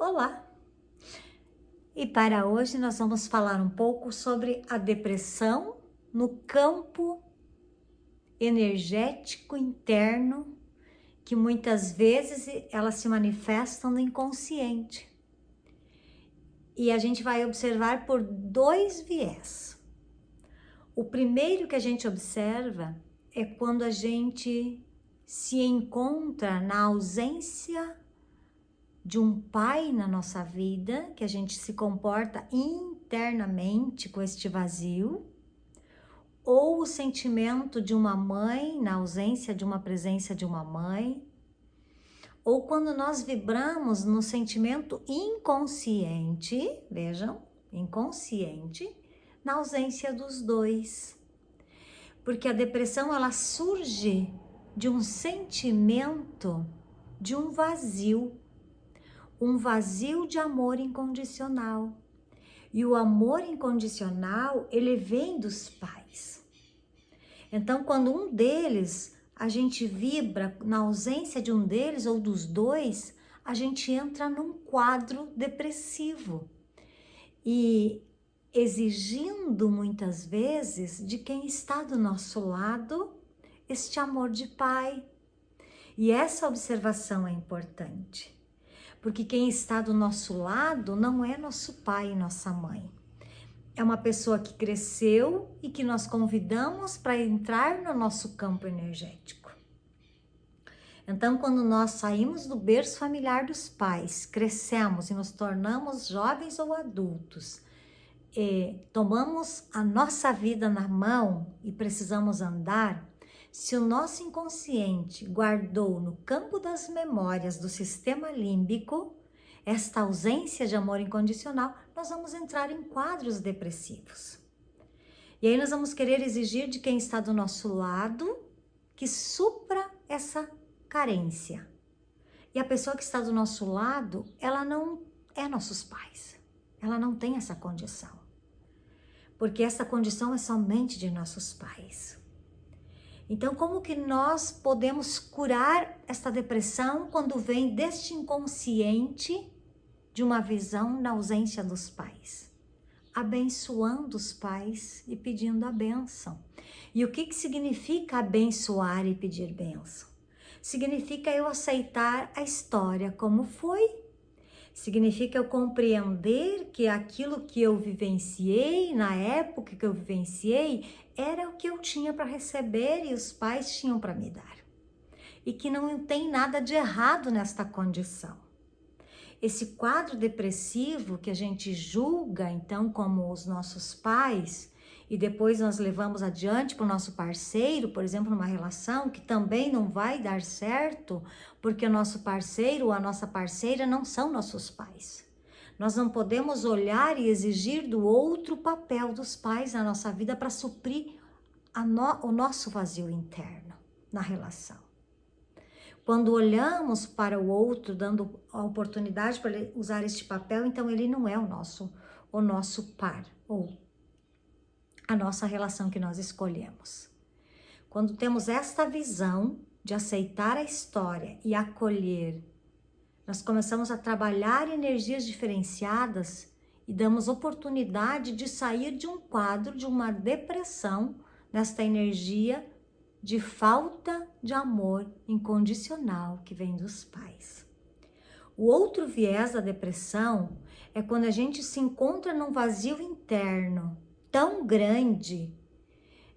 Olá! E para hoje nós vamos falar um pouco sobre a depressão no campo energético interno, que muitas vezes elas se manifestam no inconsciente. E a gente vai observar por dois viés. O primeiro que a gente observa é quando a gente se encontra na ausência de um pai na nossa vida, que a gente se comporta internamente com este vazio, ou o sentimento de uma mãe, na ausência de uma presença de uma mãe, ou quando nós vibramos no sentimento inconsciente, vejam, inconsciente, na ausência dos dois. Porque a depressão, ela surge de um sentimento de um vazio de amor incondicional. E o amor incondicional, ele vem dos pais. Então, quando um deles, a gente vibra na ausência de um deles ou dos dois, a gente entra num quadro depressivo. E exigindo muitas vezes de quem está do nosso lado este amor de pai. E essa observação é importante. Porque quem está do nosso lado não é nosso pai e nossa mãe. É uma pessoa que cresceu e que nós convidamos para entrar no nosso campo energético. Então, quando nós saímos do berço familiar dos pais, crescemos e nos tornamos jovens ou adultos, tomamos a nossa vida na mão e precisamos andar, se o nosso inconsciente guardou no campo das memórias do sistema límbico esta ausência de amor incondicional, nós vamos entrar em quadros depressivos. E aí nós vamos querer exigir de quem está do nosso lado que supra essa carência. E a pessoa que está do nosso lado, ela não é nossos pais. Ela não tem essa condição. Porque essa condição é somente de nossos pais. Então, como que nós podemos curar esta depressão quando vem deste inconsciente de uma visão na ausência dos pais? Abençoando os pais e pedindo a bênção. E o que significa abençoar e pedir bênção? Significa eu aceitar a história como foi. Significa eu compreender que aquilo que eu vivenciei, na época que eu vivenciei, era o que eu tinha para receber e os pais tinham para me dar. E que não tem nada de errado nesta condição. Esse quadro depressivo que a gente julga, então, como os nossos pais, e depois nós levamos adiante para o nosso parceiro, por exemplo, numa relação que também não vai dar certo, porque o nosso parceiro ou a nossa parceira não são nossos pais. Nós não podemos olhar e exigir do outro papel dos pais na nossa vida para suprir o nosso vazio interno na relação. Quando olhamos para o outro, dando a oportunidade para ele usar este papel, então ele não é o nosso par, ou a nossa relação que nós escolhemos. Quando temos esta visão de aceitar a história e acolher, nós começamos a trabalhar energias diferenciadas e damos oportunidade de sair de um quadro, de uma depressão, nesta energia de falta de amor incondicional que vem dos pais. O outro viés da depressão é quando a gente se encontra num vazio interno tão grande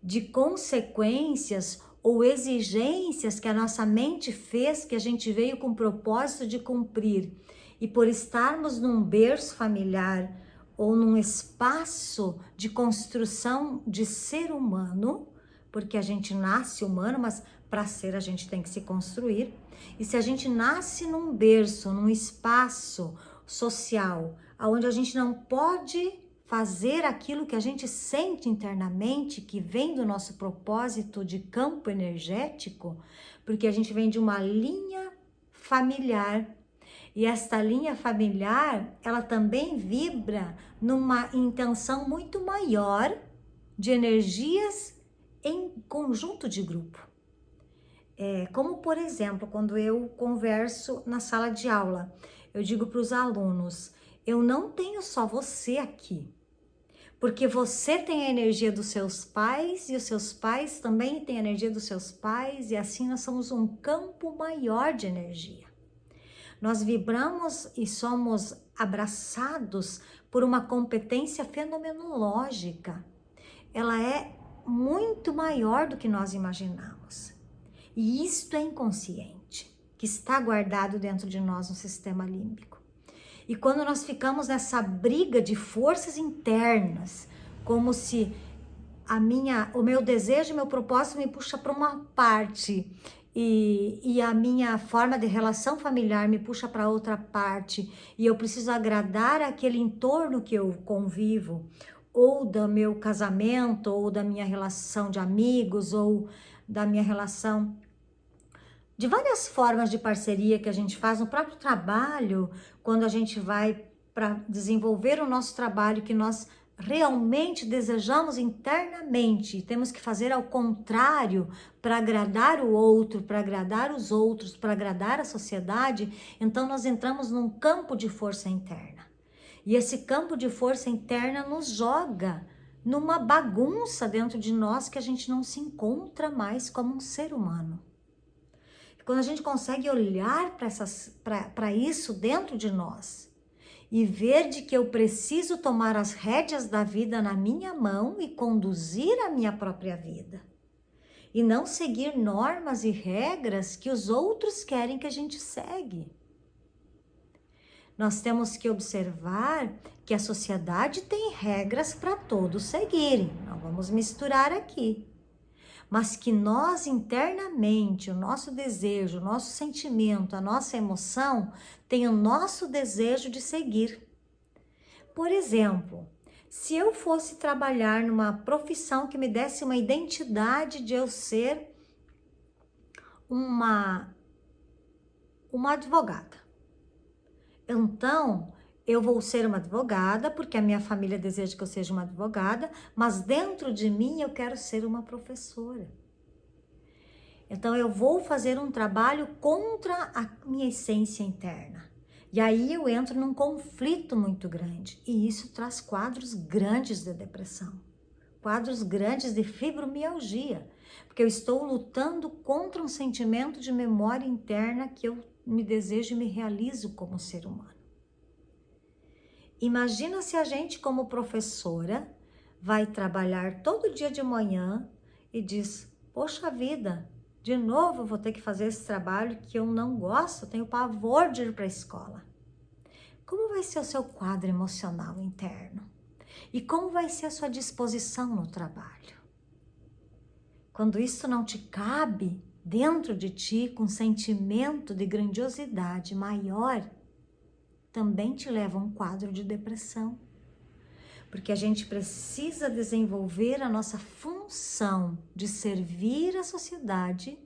de consequências ou exigências que a nossa mente fez, que a gente veio com o propósito de cumprir. E por estarmos num berço familiar ou num espaço de construção de ser humano, porque a gente nasce humano, mas para ser a gente tem que se construir. E se a gente nasce num berço, num espaço social, onde a gente não pode fazer aquilo que a gente sente internamente, que vem do nosso propósito de campo energético, porque a gente vem de uma linha familiar. E esta linha familiar, ela também vibra numa intenção muito maior de energias em conjunto de grupo. Como, por exemplo, quando eu converso na sala de aula, eu digo para os alunos, eu não tenho só você aqui, porque você tem a energia dos seus pais e os seus pais também têm a energia dos seus pais e assim nós somos um campo maior de energia. Nós vibramos e somos abraçados por uma competência fenomenológica. Ela é muito maior do que nós imaginamos. E isto é inconsciente, que está guardado dentro de nós no sistema límbico. E quando nós ficamos nessa briga de forças internas, como se o meu desejo, meu propósito me puxa para uma parte e a minha forma de relação familiar me puxa para outra parte e eu preciso agradar aquele entorno que eu convivo, ou do meu casamento, ou da minha relação de amigos, ou da minha relação de várias formas de parceria que a gente faz no próprio trabalho, quando a gente vai para desenvolver o nosso trabalho que nós realmente desejamos internamente, temos que fazer ao contrário para agradar o outro, para agradar os outros, para agradar a sociedade, então nós entramos num campo de força interna. E esse campo de força interna nos joga numa bagunça dentro de nós que a gente não se encontra mais como um ser humano. Quando a gente consegue olhar para isso dentro de nós e ver de que eu preciso tomar as rédeas da vida na minha mão e conduzir a minha própria vida. E não seguir normas e regras que os outros querem que a gente segue. Nós temos que observar que a sociedade tem regras para todos seguirem. Não vamos misturar aqui. Mas que nós internamente, o nosso desejo, o nosso sentimento, a nossa emoção, tem o nosso desejo de seguir. Por exemplo, se eu fosse trabalhar numa profissão que me desse uma identidade de eu ser uma advogada. Então, eu vou ser uma advogada porque a minha família deseja que eu seja uma advogada, mas dentro de mim eu quero ser uma professora. Então, eu vou fazer um trabalho contra a minha essência interna. E aí eu entro num conflito muito grande. E isso traz quadros grandes de depressão. Quadros grandes de fibromialgia. Porque eu estou lutando contra um sentimento de memória interna que eu me desejo e me realizo como ser humano. Imagina se a gente, como professora, vai trabalhar todo dia de manhã e diz, poxa vida, de novo eu vou ter que fazer esse trabalho que eu não gosto, tenho pavor de ir para a escola. Como vai ser o seu quadro emocional interno? E como vai ser a sua disposição no trabalho? Quando isso não te cabe dentro de ti, com um sentimento de grandiosidade maior, também te leva a um quadro de depressão. Porque a gente precisa desenvolver a nossa função de servir a sociedade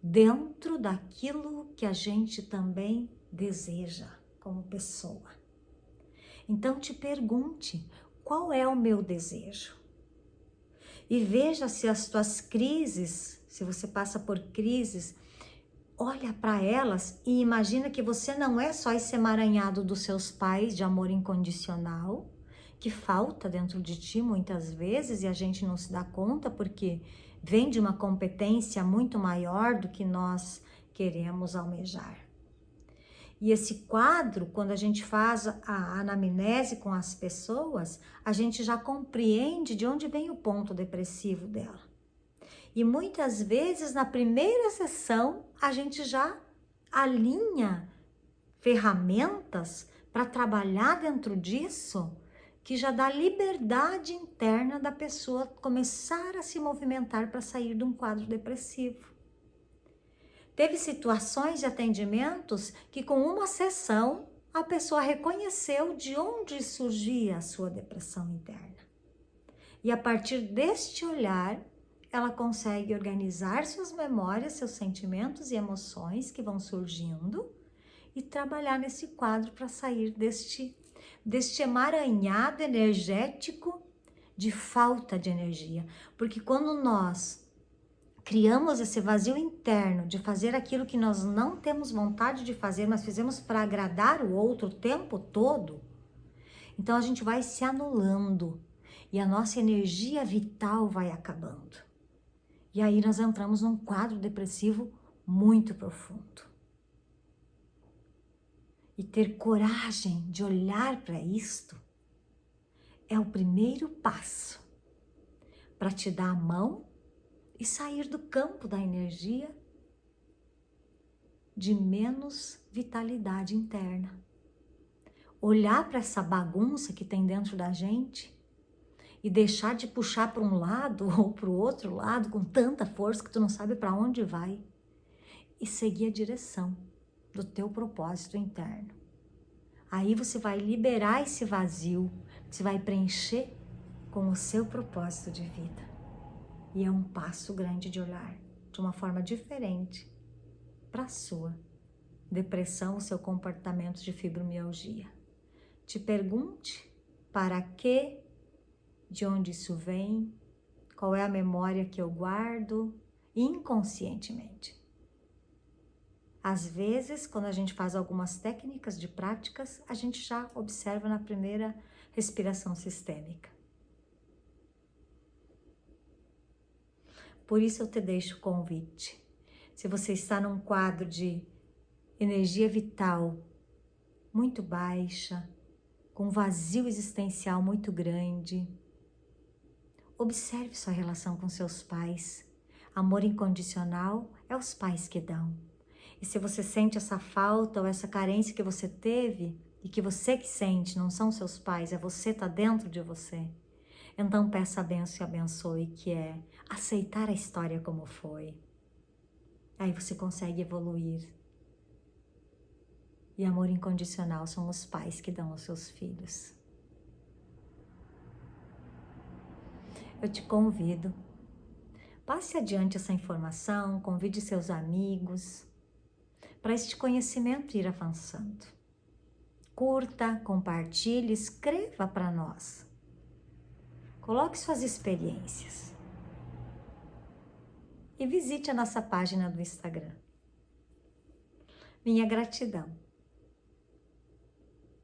dentro daquilo que a gente também deseja como pessoa. Então te pergunte, qual é o meu desejo? E veja se as tuas crises, se você passa por crises, olha para elas e imagina que você não é só esse emaranhado dos seus pais de amor incondicional, que falta dentro de ti muitas vezes e a gente não se dá conta porque vem de uma competência muito maior do que nós queremos almejar. E esse quadro, quando a gente faz a anamnese com as pessoas, a gente já compreende de onde vem o ponto depressivo dela. E muitas vezes, na primeira sessão, a gente já alinha ferramentas para trabalhar dentro disso, que já dá liberdade interna da pessoa começar a se movimentar para sair de um quadro depressivo. Teve situações de atendimentos que com uma sessão a pessoa reconheceu de onde surgia a sua depressão interna. E a partir deste olhar, ela consegue organizar suas memórias, seus sentimentos e emoções que vão surgindo e trabalhar nesse quadro para sair deste emaranhado energético de falta de energia. Porque quando nós criamos esse vazio interno de fazer aquilo que nós não temos vontade de fazer, mas fizemos para agradar o outro o tempo todo, então a gente vai se anulando e a nossa energia vital vai acabando. E aí nós entramos num quadro depressivo muito profundo. E ter coragem de olhar para isto é o primeiro passo para te dar a mão e sair do campo da energia de menos vitalidade interna. Olhar para essa bagunça que tem dentro da gente e deixar de puxar para um lado ou para o outro lado com tanta força que tu não sabe para onde vai e seguir a direção do teu propósito interno. Aí você vai liberar esse vazio, você vai preencher com o seu propósito de vida. E é um passo grande de olhar de uma forma diferente para a sua depressão, o seu comportamento de fibromialgia. Te pergunte para quê, de onde isso vem, qual é a memória que eu guardo inconscientemente. Às vezes, quando a gente faz algumas técnicas de práticas, a gente já observa na primeira respiração sistêmica. Por isso eu te deixo o convite. Se você está num quadro de energia vital muito baixa, com vazio existencial muito grande, observe sua relação com seus pais. Amor incondicional é os pais que dão. E se você sente essa falta ou essa carência que você teve, e que você que sente, não são seus pais, é você, tá dentro de você, então peça a bênção e abençoe, que é aceitar a história como foi. Aí você consegue evoluir. E amor incondicional são os pais que dão aos seus filhos. Eu te convido, passe adiante essa informação, convide seus amigos, para este conhecimento ir avançando. Curta, compartilhe, escreva para nós. Coloque suas experiências. E visite a nossa página do Instagram. Minha gratidão.